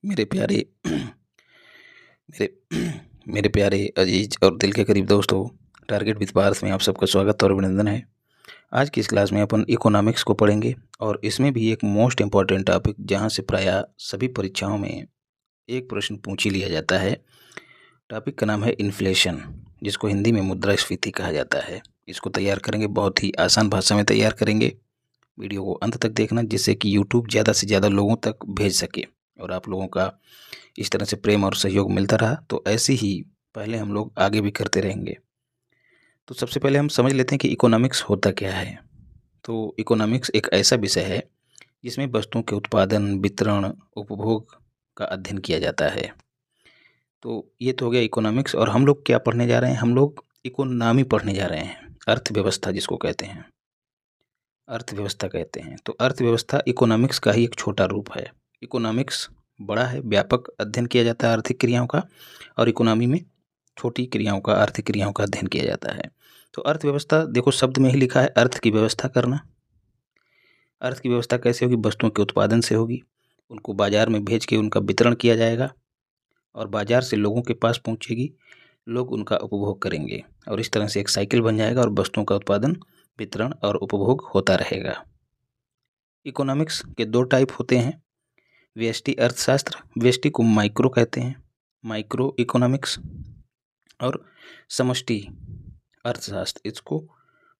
मेरे प्यारे मेरे मेरे प्यारे अजीज और दिल के करीब दोस्तों, टारगेट विद पार्थ में आप सबका स्वागत और अभिनंदन है। आज की इस क्लास में अपन इकोनॉमिक्स को पढ़ेंगे और इसमें भी एक मोस्ट इम्पॉर्टेंट टॉपिक जहां से प्रायः सभी परीक्षाओं में एक प्रश्न पूछ ही लिया जाता है। टॉपिक का नाम है इन्फ्लेशन, जिसको हिंदी में मुद्रास्फीति कहा जाता है। इसको तैयार करेंगे, बहुत ही आसान भाषा में तैयार करेंगे। वीडियो को अंत तक देखना, जिससे कि यूट्यूब ज़्यादा से ज़्यादा लोगों तक भेज सके और आप लोगों का इस तरह से प्रेम और सहयोग मिलता रहा तो ऐसे ही पहले हम लोग आगे भी करते रहेंगे। तो सबसे पहले हम समझ लेते हैं कि इकोनॉमिक्स होता क्या है। तो इकोनॉमिक्स एक ऐसा विषय है जिसमें वस्तुओं के उत्पादन, वितरण, उपभोग का अध्ययन किया जाता है। तो ये तो हो गया इकोनॉमिक्स। और हम लोग क्या पढ़ने जा रहे हैं? हम लोग इकोनॉमी पढ़ने जा रहे हैं, अर्थव्यवस्था जिसको कहते हैं, अर्थव्यवस्था कहते हैं। तो अर्थव्यवस्था इकोनॉमिक्स का ही एक छोटा रूप है। इकोनॉमिक्स बड़ा है, व्यापक अध्ययन किया जाता है आर्थिक क्रियाओं का, और इकोनॉमी में छोटी क्रियाओं का, आर्थिक क्रियाओं का अध्ययन किया जाता है। तो अर्थव्यवस्था देखो, शब्द में ही लिखा है अर्थ की व्यवस्था करना। अर्थ की व्यवस्था कैसे होगी? वस्तुओं के उत्पादन से होगी, उनको बाजार में भेज के उनका वितरण किया जाएगा और बाजार से लोगों के पास पहुंचेगी, लोग उनका उपभोग करेंगे और इस तरह से एक साइकिल बन जाएगा और वस्तुओं का उत्पादन, वितरण और उपभोग होता रहेगा। इकोनॉमिक्स के दो टाइप होते हैं। व्यष्टि अर्थशास्त्र, व्यष्टि को माइक्रो कहते हैं, माइक्रो इकोनॉमिक्स, और समष्टि अर्थशास्त्र, इसको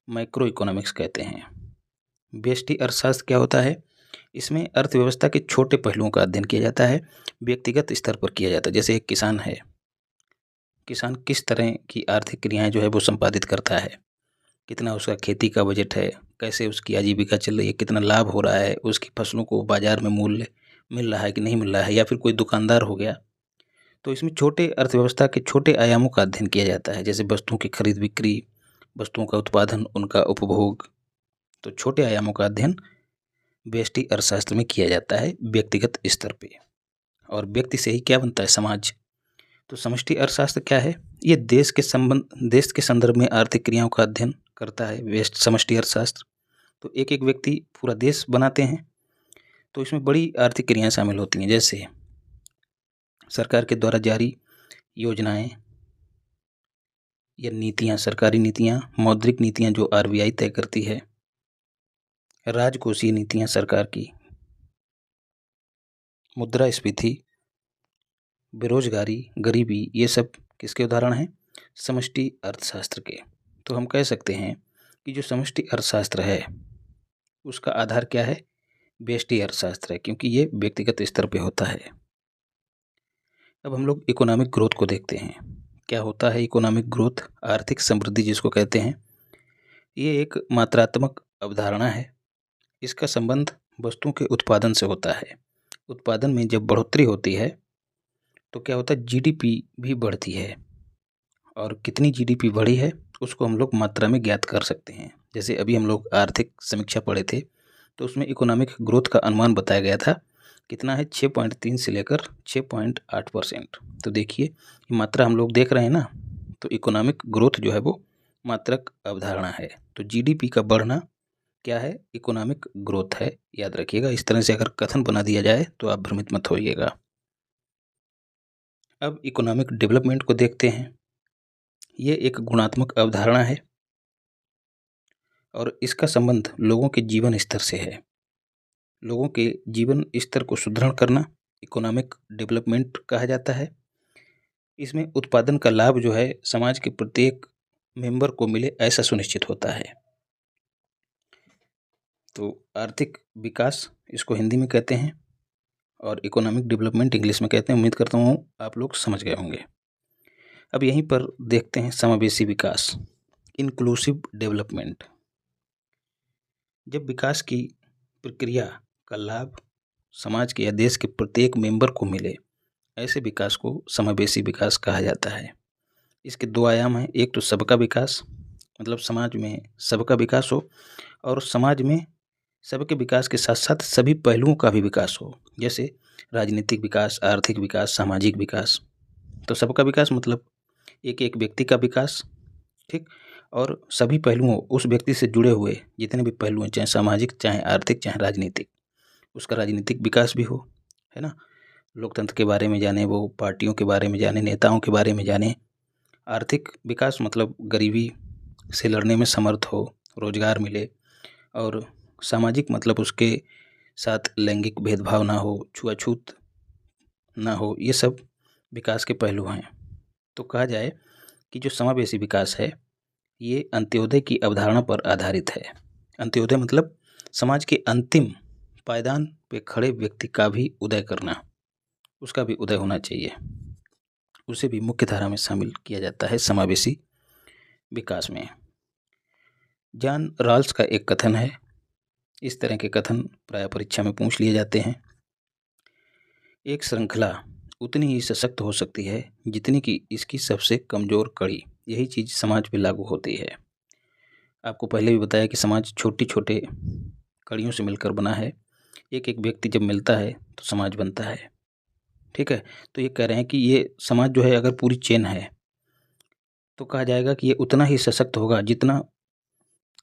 मैक्रो इकोनॉमिक्स कहते हैं। व्यष्टि अर्थशास्त्र क्या होता है? इसमें अर्थव्यवस्था के छोटे पहलुओं का अध्ययन किया जाता है, व्यक्तिगत स्तर पर किया जाता है। जैसे एक किसान है, किसान किस तरह की आर्थिक क्रियाएं जो है वो संपादित करता है, कितना उसका खेती का बजट है, कैसे उसकी आजीविका चल रही है, कितना लाभ हो रहा है, उसकी फसलों को बाजार में मूल्य मिल रहा है कि नहीं मिल रहा है, या फिर कोई दुकानदार हो गया। तो इसमें छोटे अर्थव्यवस्था के छोटे आयामों का अध्ययन किया जाता है, जैसे वस्तुओं की खरीद बिक्री, वस्तुओं का उत्पादन, उनका उपभोग। तो छोटे आयामों का अध्ययन व्यष्टि अर्थशास्त्र में किया जाता है व्यक्तिगत स्तर पे। और व्यक्ति से ही क्या बनता है? समाज। तो समष्टि अर्थशास्त्र क्या है? ये देश के संदर्भ में आर्थिक क्रियाओं का अध्ययन करता है व्यष्टि समष्टि अर्थशास्त्र। तो एक एक व्यक्ति पूरा देश बनाते हैं, तो इसमें बड़ी आर्थिक क्रियाएं शामिल होती हैं, जैसे सरकार के द्वारा जारी योजनाएं या नीतियां, सरकारी नीतियां, मौद्रिक नीतियां जो आरबीआई तय करती है, राजकोषीय नीतियां सरकार की, मुद्रास्फीति, बेरोजगारी, गरीबी, ये सब किसके उदाहरण हैं? समष्टि अर्थशास्त्र के। तो हम कह सकते हैं कि जो समष्टि अर्थशास्त्र है उसका आधार क्या है? व्यष्टि अर्थशास्त्र है, क्योंकि ये व्यक्तिगत स्तर पे होता है। अब हम लोग इकोनॉमिक ग्रोथ को देखते हैं। क्या होता है इकोनॉमिक ग्रोथ? आर्थिक समृद्धि जिसको कहते हैं। ये एक मात्रात्मक अवधारणा है। इसका संबंध वस्तुओं के उत्पादन से होता है। उत्पादन में जब बढ़ोतरी होती है तो क्या होता है? जीडीपी भी बढ़ती है, और कितनी जीडीपी बढ़ी है उसको हम लोग मात्रा में ज्ञात कर सकते हैं। जैसे अभी हम लोग आर्थिक समीक्षा पढ़े थे, तो उसमें इकोनॉमिक ग्रोथ का अनुमान बताया गया था, कितना है? 6.3 से लेकर 6.8%। तो देखिए, ये मात्रा हम लोग देख रहे हैं ना। तो इकोनॉमिक ग्रोथ जो है वो मात्रक अवधारणा है। तो जीडीपी का बढ़ना क्या है? इकोनॉमिक ग्रोथ है। याद रखिएगा, इस तरह से अगर कथन बना दिया जाए तो आप भ्रमित मत होइएगा। अब इकोनॉमिक डेवलपमेंट को देखते हैं। ये एक गुणात्मक अवधारणा है और इसका संबंध लोगों के जीवन स्तर से है। लोगों के जीवन स्तर को सुदृढ़ करना इकोनॉमिक डेवलपमेंट कहा जाता है। इसमें उत्पादन का लाभ जो है समाज के प्रत्येक मेंबर को मिले, ऐसा सुनिश्चित होता है। तो आर्थिक विकास इसको हिंदी में कहते हैं और इकोनॉमिक डेवलपमेंट इंग्लिश में कहते हैं। उम्मीद करता हूँ आप लोग समझ गए होंगे। अब यहीं पर देखते हैं समावेशी विकास, इंक्लूसिव डेवलपमेंट। जब विकास की प्रक्रिया का लाभ समाज के या देश के प्रत्येक मेंबर को मिले, ऐसे विकास को समावेशी विकास कहा जाता है। इसके दो आयाम हैं। एक तो सबका विकास, मतलब समाज में सबका विकास हो, और समाज में सबके विकास के साथ साथ सभी पहलुओं का भी विकास हो, जैसे राजनीतिक विकास, आर्थिक विकास, सामाजिक विकास। तो सबका विकास मतलब एक एक व्यक्ति का विकास, ठीक, और सभी पहलुओं, उस व्यक्ति से जुड़े हुए जितने भी पहलू हैं, चाहे सामाजिक, चाहे आर्थिक, चाहे राजनीतिक, उसका राजनीतिक विकास भी हो, है ना। लोकतंत्र के बारे में जाने, वो पार्टियों के बारे में जाने, नेताओं के बारे में जाने। आर्थिक विकास मतलब गरीबी से लड़ने में समर्थ हो, रोजगार मिले। और सामाजिक मतलब उसके साथ लैंगिक भेदभाव ना हो, छुआछूत ना हो। ये सब विकास के पहलू हैं। तो कहा जाए कि जो समावेशी विकास है ये अंत्योदय की अवधारणा पर आधारित है। अंत्योदय मतलब समाज के अंतिम पायदान पे खड़े व्यक्ति का भी उदय करना, उसका भी उदय होना चाहिए, उसे भी मुख्य धारा में शामिल किया जाता है समावेशी विकास में। जॉन रॉल्स का एक कथन है, इस तरह के कथन प्राय परीक्षा में पूछ लिए जाते हैं। एक श्रृंखला उतनी ही सशक्त हो सकती है जितनी कि इसकी सबसे कमज़ोर कड़ी। यही चीज़ समाज पे लागू होती है। आपको पहले भी बताया कि समाज छोटे छोटे कड़ियों से मिलकर बना है। एक एक व्यक्ति जब मिलता है तो समाज बनता है। ठीक है, तो ये कह रहे हैं कि ये समाज जो है अगर पूरी चेन है तो कहा जाएगा कि ये उतना ही सशक्त होगा जितना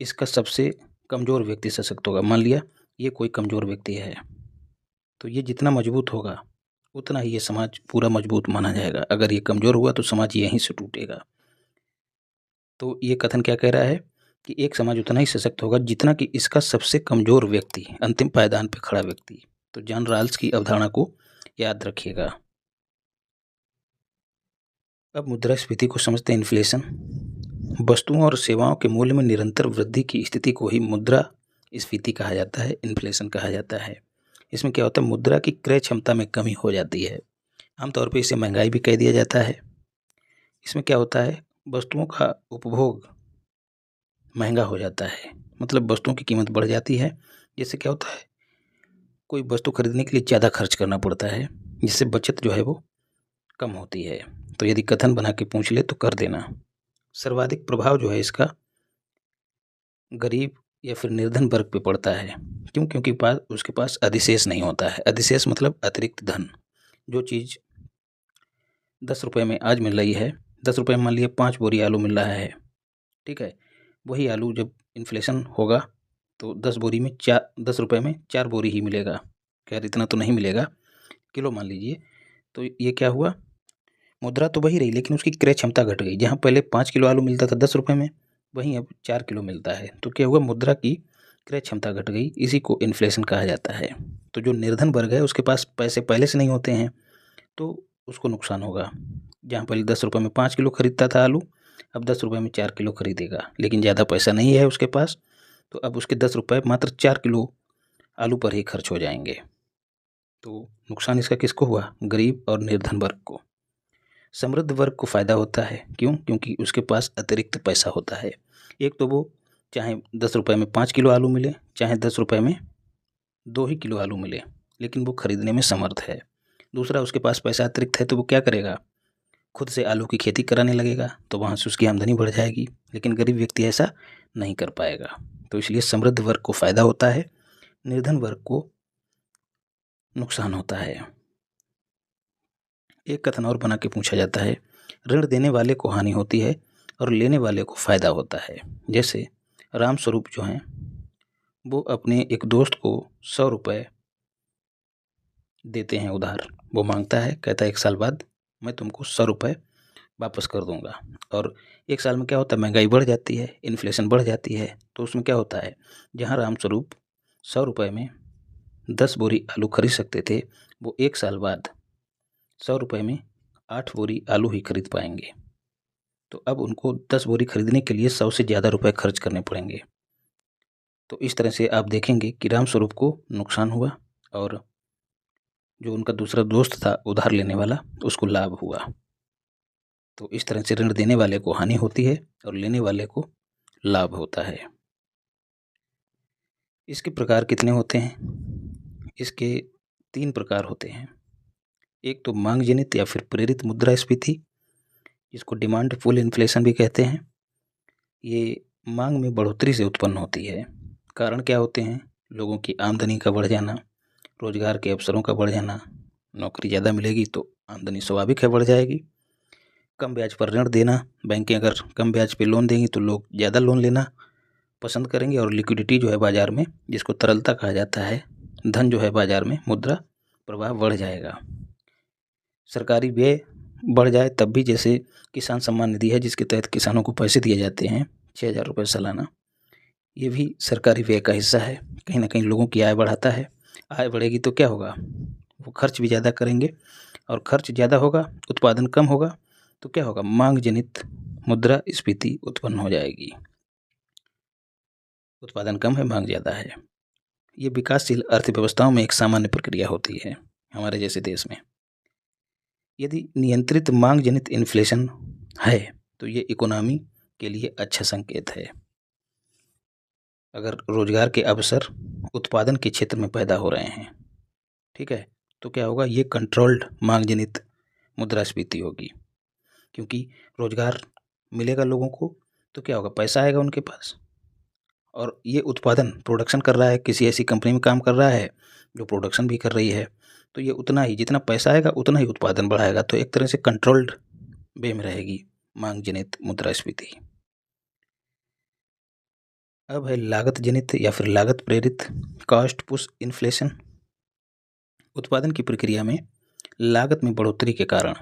इसका सबसे कमज़ोर व्यक्ति सशक्त होगा। मान लिया ये कोई कमज़ोर व्यक्ति है तो ये जितना मजबूत होगा उतना ही ये समाज पूरा मजबूत माना जाएगा। अगर ये कमज़ोर हुआ तो समाज यहीं से टूटेगा। तो ये कथन क्या कह रहा है कि एक समाज उतना ही सशक्त होगा जितना कि इसका सबसे कमज़ोर व्यक्ति, अंतिम पायदान पर खड़ा व्यक्ति। तो जॉन रॉल्स की अवधारणा को याद रखिएगा। अब मुद्रास्फीति को समझते हैं। इन्फ्लेशन वस्तुओं और सेवाओं के मूल्य में निरंतर वृद्धि की स्थिति को ही मुद्रास्फीति कहा जाता है, इन्फ्लेशन कहा जाता है। इसमें क्या होता है, मुद्रा की क्रय क्षमता में कमी हो जाती है। आमतौर पर इसे महंगाई भी कह दिया जाता है। इसमें क्या होता है, वस्तुओं का उपभोग महंगा हो जाता है, मतलब वस्तुओं की कीमत बढ़ जाती है। जिससे क्या होता है, कोई वस्तु खरीदने के लिए ज़्यादा खर्च करना पड़ता है, जिससे बचत जो है वो कम होती है। तो यदि कथन बना के पूछ ले तो कर देना। सर्वाधिक प्रभाव जो है इसका गरीब या फिर निर्धन वर्ग पे पड़ता है। क्यों? क्योंकि उसके पास अधिशेष नहीं होता है। अधिशेष मतलब अतिरिक्त धन। जो चीज़ 10 रुपये में आज मिल रही है, 10 रुपये में मान लिया 5 बोरी आलू मिल रहा है, ठीक है, वही आलू जब इन्फ्लेशन होगा तो 10 रुपये में 4 बोरी ही मिलेगा। खैर इतना तो नहीं मिलेगा, किलो मान लीजिए। तो ये क्या हुआ, मुद्रा तो वही रही लेकिन उसकी क्रय क्षमता घट गई। जहाँ पहले 5 किलो आलू मिलता था 10 रुपये में, वहीं अब 4 किलो मिलता है। तो क्या हुआ, मुद्रा की क्रय क्षमता घट गई। इसी को इन्फ्लेशन कहा जाता है। तो जो निर्धन वर्ग है उसके पास पैसे पहले से नहीं होते हैं तो उसको नुकसान होगा। जहाँ पहले 10 रुपये में 5 किलो खरीदता था आलू, अब 10 रुपये में 4 किलो खरीदेगा। लेकिन ज़्यादा पैसा नहीं है उसके पास, तो अब उसके 10 रुपये मात्र 4 किलो आलू पर ही खर्च हो जाएंगे। तो नुकसान इसका किसको हुआ, गरीब और निर्धन वर्ग को। समृद्ध वर्ग को फ़ायदा होता है। क्यों? क्योंकि उसके पास अतिरिक्त पैसा होता है। एक तो वो चाहे 10 रुपये में 5 किलो आलू मिले, चाहे 10 रुपये में 2 ही किलो आलू मिले, लेकिन वो खरीदने में समर्थ है। दूसरा, उसके पास पैसा अतिरिक्त है तो वो क्या करेगा, खुद से आलू की खेती कराने लगेगा, तो वहाँ से उसकी आमदनी बढ़ जाएगी। लेकिन गरीब व्यक्ति ऐसा नहीं कर पाएगा। तो इसलिए समृद्ध वर्ग को फ़ायदा होता है, निर्धन वर्ग को नुकसान होता है। एक कथन और बना के पूछा जाता है, ऋण देने वाले को हानि होती है और लेने वाले को फ़ायदा होता है। जैसे राम स्वरूप जो हैं वो अपने एक दोस्त को 100 रुपये देते हैं उधार। वो मांगता है, कहता है 1 साल बाद मैं तुमको 100 रुपये वापस कर दूंगा। और 1 साल में क्या होता है, महंगाई बढ़ जाती है, इन्फ्लेशन बढ़ जाती है। तो उसमें क्या होता है, जहाँ राम स्वरूप 100 रुपये में 10 बोरी आलू खरीद सकते थे, वो 1 साल बाद 100 रुपये में 8 बोरी आलू ही खरीद पाएंगे। तो अब उनको 10 बोरी खरीदने के लिए 100 से ज़्यादा रुपए खर्च करने पड़ेंगे। तो इस तरह से आप देखेंगे कि राम स्वरूप को नुकसान हुआ और जो उनका दूसरा दोस्त था उधार लेने वाला, उसको लाभ हुआ। तो इस तरह से ऋण देने वाले को हानि होती है और लेने वाले को लाभ होता है। इसके प्रकार कितने होते हैं? इसके 3 प्रकार होते हैं। एक तो मांग जनित या फिर प्रेरित मुद्रास्फीति, इसको डिमांड पुल इन्फ्लेशन भी कहते हैं। ये मांग में बढ़ोतरी से उत्पन्न होती है। कारण क्या होते हैं, लोगों की आमदनी का बढ़ जाना, रोजगार के अवसरों का बढ़ जाना। नौकरी ज़्यादा मिलेगी तो आमदनी स्वाभाविक है बढ़ जाएगी। कम ब्याज पर ऋण देना, बैंकें अगर कम ब्याज पे लोन देंगी तो लोग ज़्यादा लोन लेना पसंद करेंगे। और लिक्विडिटी जो है बाज़ार में, जिसको तरलता कहा जाता है, धन जो है बाज़ार में, मुद्रा प्रवाह बढ़ जाएगा। सरकारी व्यय बढ़ जाए तब भी, जैसे किसान सम्मान निधि है जिसके तहत किसानों को पैसे दिए जाते हैं 6,000 रुपये सालाना, ये भी सरकारी व्यय का हिस्सा है। कहीं ना कहीं लोगों की आय बढ़ाता है। आय बढ़ेगी तो क्या होगा, वो खर्च भी ज़्यादा करेंगे, और खर्च ज़्यादा होगा, उत्पादन कम होगा तो क्या होगा, मांग जनित मुद्रास्फीति उत्पन्न हो जाएगी। उत्पादन कम है, मांग ज़्यादा है। ये विकासशील अर्थव्यवस्थाओं में एक सामान्य प्रक्रिया होती है हमारे जैसे देश में। यदि नियंत्रित मांग जनित इन्फ्लेशन है तो ये इकोनॉमी के लिए अच्छा संकेत है। अगर रोजगार के अवसर उत्पादन के क्षेत्र में पैदा हो रहे हैं, ठीक है, तो क्या होगा, ये कंट्रोल्ड मांग जनित मुद्रास्फीति होगी, क्योंकि रोजगार मिलेगा लोगों को तो क्या होगा, पैसा आएगा उनके पास, और ये उत्पादन प्रोडक्शन कर रहा है, किसी ऐसी कंपनी में काम कर रहा है जो प्रोडक्शन भी कर रही है, तो ये उतना ही, जितना पैसा आएगा उतना ही उत्पादन बढ़ाएगा। तो एक तरह से कंट्रोल्ड वे में रहेगी मांग जनित मुद्रास्फीति। अब है लागत जनित या फिर लागत प्रेरित कॉस्ट पुश इन्फ्लेशन। उत्पादन की प्रक्रिया में लागत में बढ़ोतरी के कारण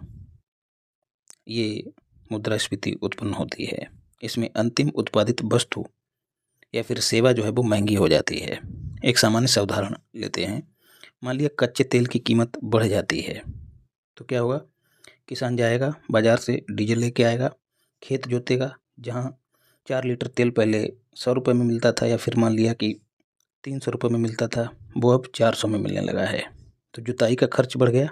ये मुद्रास्फीति उत्पन्न होती है। इसमें अंतिम उत्पादित वस्तु या फिर सेवा जो है वो महंगी हो जाती है। एक सामान्य सा उदाहरण लेते हैं। मान लिया कच्चे तेल की कीमत बढ़ जाती है तो क्या होगा, किसान जाएगा बाज़ार से डीजल लेके आएगा, खेत जोतेगा, जहाँ 4 लीटर तेल पहले 100 रुपये में मिलता था या फिर मान लिया कि 300 रुपये में मिलता था, वो अब 400 में मिलने लगा है। तो जुताई का खर्च बढ़ गया।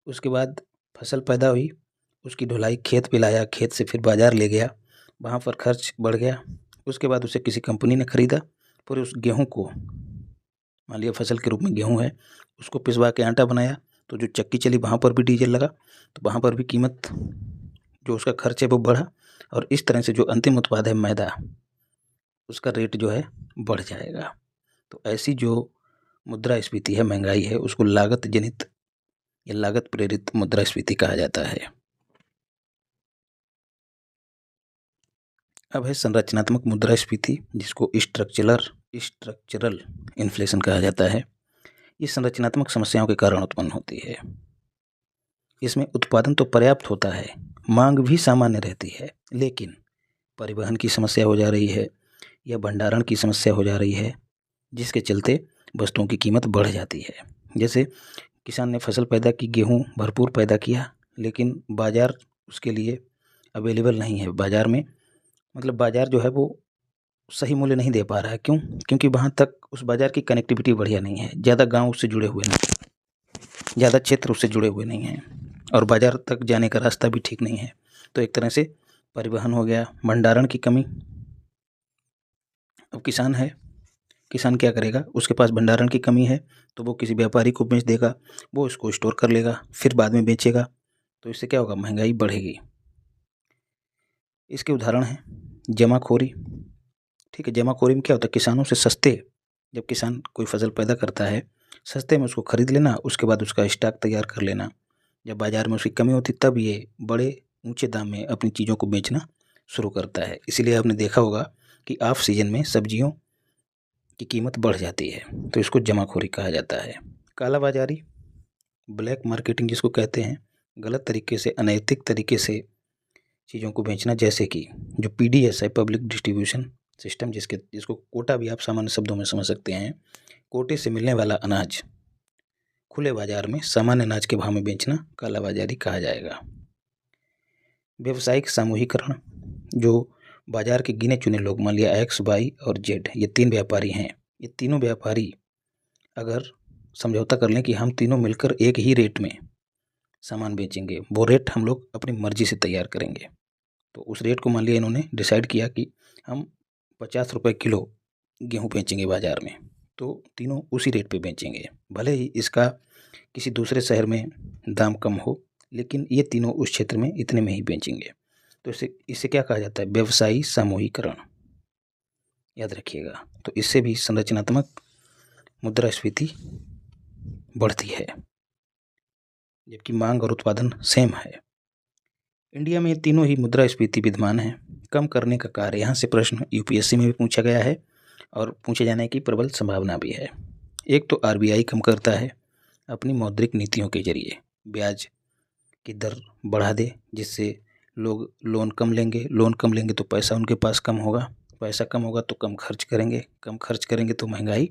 उसके बाद फसल पैदा हुई, उसकी ढुलाई खेत पे लाया, खेत से फिर बाज़ार ले गया, वहाँ पर खर्च बढ़ गया। उसके बाद उसे किसी कंपनी ने ख़रीदा, फिर उस गेहूँ को, मान लिया फसल के रूप में गेहूँ है, उसको पिसवा के आटा बनाया, तो जो चक्की चली वहाँ पर भी डीजल लगा, तो वहाँ पर भी कीमत, जो उसका खर्च है वो बढ़ा, और इस तरह से जो अंतिम उत्पाद है मैदा, उसका रेट जो है बढ़ जाएगा। तो ऐसी जो मुद्रास्फीति है, महंगाई है, उसको लागत जनित या लागत प्रेरित मुद्रास्फीति कहा जाता है। अब है संरचनात्मक मुद्रास्फीति, जिसको स्ट्रक्चरल इन्फ्लेशन कहा जाता है। ये संरचनात्मक समस्याओं के कारण उत्पन्न होती है। इसमें उत्पादन तो पर्याप्त होता है, मांग भी सामान्य रहती है, लेकिन परिवहन की समस्या हो जा रही है या भंडारण की समस्या हो जा रही है, जिसके चलते वस्तुओं की कीमत बढ़ जाती है। जैसे किसान ने फसल पैदा की, गेहूँ भरपूर पैदा किया, लेकिन बाज़ार उसके लिए अवेलेबल नहीं है। बाज़ार में मतलब बाज़ार जो है वो सही मूल्य नहीं दे पा रहा है। क्यों? क्योंकि वहाँ तक उस बाज़ार की कनेक्टिविटी बढ़िया नहीं है, ज़्यादा गांव उससे जुड़े हुए नहीं, ज़्यादा क्षेत्र उससे जुड़े हुए नहीं हैं, और बाज़ार तक जाने का रास्ता भी ठीक नहीं है। तो एक तरह से परिवहन हो गया, भंडारण की कमी। अब किसान है, किसान क्या करेगा, उसके पास भंडारण की कमी है तो वो किसी व्यापारी को बेच देगा, वो इसको स्टोर कर लेगा, फिर बाद में बेचेगा, तो इससे क्या होगा, महंगाई बढ़ेगी। इसके उदाहरण हैं जमाखोरी। ठीक है, जमाखोरी में क्या होता है, किसानों से सस्ते, जब किसान कोई फसल पैदा करता है सस्ते में उसको खरीद लेना, उसके बाद उसका स्टॉक तैयार कर लेना, जब बाज़ार में उसकी कमी होती तब ये बड़े ऊंचे दाम में अपनी चीज़ों को बेचना शुरू करता है। इसीलिए आपने देखा होगा कि ऑफ सीजन में सब्जियों की कीमत बढ़ जाती है, तो इसको जमाखोरी कहा जाता है। कालाबाजारी, ब्लैक मार्केटिंग जिसको कहते हैं, गलत तरीके से, अनैतिक तरीके से चीज़ों को बेचना, जैसे कि जो PDS है, पब्लिक डिस्ट्रीब्यूशन सिस्टम, जिसको कोटा भी आप सामान्य शब्दों में समझ सकते हैं। कोटे से मिलने वाला अनाज खुले बाजार में सामान्य अनाज के भाव में बेचना कालाबाजारी कहा जाएगा। व्यावसायिक सामूहिकरण, जो बाजार के गिने चुने लोग, मान लिया X, Y और Z, ये 3 व्यापारी हैं, ये तीनों व्यापारी अगर समझौता कर लें कि हम तीनों मिलकर एक ही रेट में सामान बेचेंगे, वो रेट हम लोग अपनी मर्जी से तैयार करेंगे, तो उस रेट को मान लिया इन्होंने डिसाइड किया कि हम 50 रुपये किलो गेहूँ बेचेंगे बाज़ार में, तो तीनों उसी रेट पे बेचेंगे, भले ही इसका किसी दूसरे शहर में दाम कम हो, लेकिन ये तीनों उस क्षेत्र में इतने में ही बेचेंगे। तो इसे क्या कहा जाता है, व्यवसायी समूहीकरण, याद रखिएगा। तो इससे भी संरचनात्मक मुद्रास्फीति बढ़ती है, जबकि मांग और उत्पादन सेम है। इंडिया में ये तीनों ही मुद्रास्फीति विद्यमान है। कम करने का कार्य, यहाँ से प्रश्न UPSC में भी पूछा गया है और पूछे जाने की प्रबल संभावना भी है। एक तो RBI कम करता है, अपनी मौद्रिक नीतियों के जरिए ब्याज की दर बढ़ा दे, जिससे लोग लोन कम लेंगे तो पैसा उनके पास कम होगा, पैसा कम होगा तो कम खर्च करेंगे तो महंगाई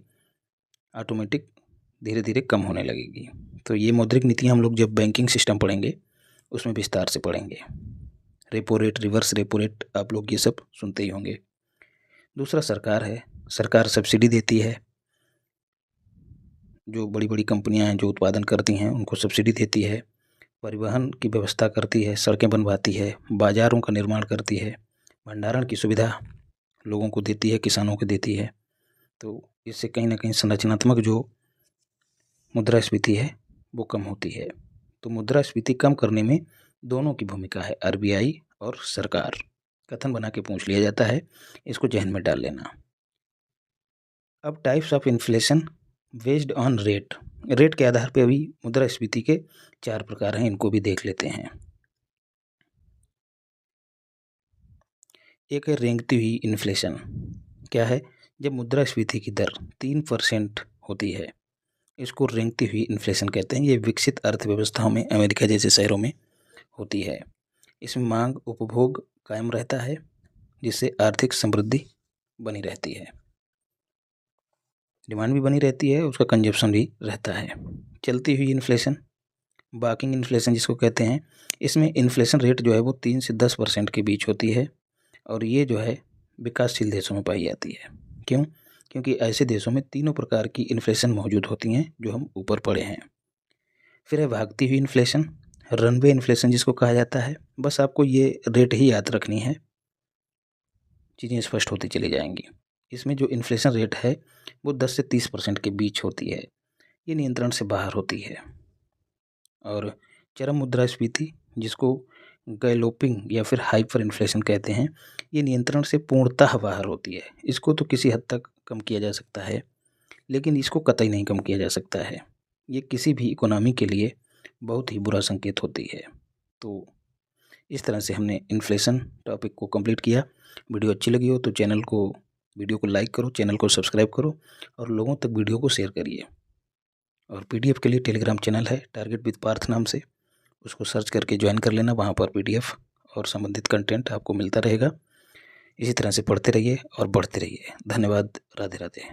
ऑटोमेटिक धीरे धीरे कम होने लगेगी। तो ये मौद्रिक नीतियाँ हम लोग जब बैंकिंग सिस्टम पढ़ेंगे उसमें विस्तार से पढ़ेंगे। Repo rate, reverse repo rate, आप लोग ये सब सुनते ही होंगे। दूसरा सरकार है, सरकार सब्सिडी देती है, जो बड़ी बड़ी कंपनियां हैं जो उत्पादन करती हैं उनको सब्सिडी देती है, परिवहन की व्यवस्था करती है, सड़कें बनवाती है, बाज़ारों का निर्माण करती है, भंडारण की सुविधा लोगों को देती है, किसानों को देती है। तो इससे कहीं ना कहीं संरचनात्मक जो मुद्रास्फीति है वो कम होती है। तो मुद्रास्फीति कम करने में दोनों की भूमिका है, आरबीआई और सरकार। कथन बना के पूछ लिया जाता है, इसको जहन में डाल लेना। अब types of inflation based on rate, rate के आधार पर अभी मुद्रास्फीति के 4 प्रकार हैं, इनको भी देख लेते हैं। एक है रेंगती हुई इन्फ्लेशन। क्या है? जब मुद्रास्फीति की दर 3% होती है, इसको रेंगती हुई इन्फ्लेशन कहते हैं। ये विकसित अर्थव्यवस्थाओं में, अमेरिका जैसे शहरों में होती है। इसमें मांग उपभोग कायम रहता है, जिससे आर्थिक समृद्धि बनी रहती है, डिमांड भी बनी रहती है, उसका कंजप्शन भी रहता है। चलती हुई इन्फ्लेशन, बाकिंग इन्फ्लेशन जिसको कहते हैं, इसमें इन्फ्लेशन रेट जो है वो 3 से 10% के बीच होती है, और ये जो है विकासशील देशों में पाई जाती है। क्यों? क्योंकि ऐसे देशों में तीनों प्रकार की इन्फ्लेशन मौजूद होती हैं जो हम ऊपर पढ़े हैं। फिर है भागती हुई इन्फ्लेशन, रनवे इन्फ्लेशन जिसको कहा जाता है। बस आपको ये रेट ही याद रखनी है, चीज़ें स्पष्ट होती चली जाएंगी। इसमें जो इन्फ्लेशन रेट है वो 10 से 30% के बीच होती है, ये नियंत्रण से बाहर होती है। और चरम मुद्रास्फीति जिसको गैलोपिंग या फिर हाइपर इन्फ्लेशन कहते हैं, ये नियंत्रण से पूर्णतः बाहर होती है। इसको तो किसी हद तक कम किया जा सकता है, लेकिन इसको कतई नहीं कम किया जा सकता है। ये किसी भी इकोनॉमी के लिए बहुत ही बुरा संकेत होती है। तो इस तरह से हमने इन्फ्लेशन टॉपिक को कंप्लीट किया। वीडियो अच्छी लगी हो तो वीडियो को लाइक करो, चैनल को सब्सक्राइब करो और लोगों तक वीडियो को शेयर करिए। और पीडीएफ के लिए टेलीग्राम चैनल है टारगेट विद पार्थ नाम से, उसको सर्च करके ज्वाइन कर लेना। वहाँ पर पीडीएफ और संबंधित कंटेंट आपको मिलता रहेगा। इसी तरह से पढ़ते रहिए और बढ़ते रहिए। धन्यवाद। राधे राधे।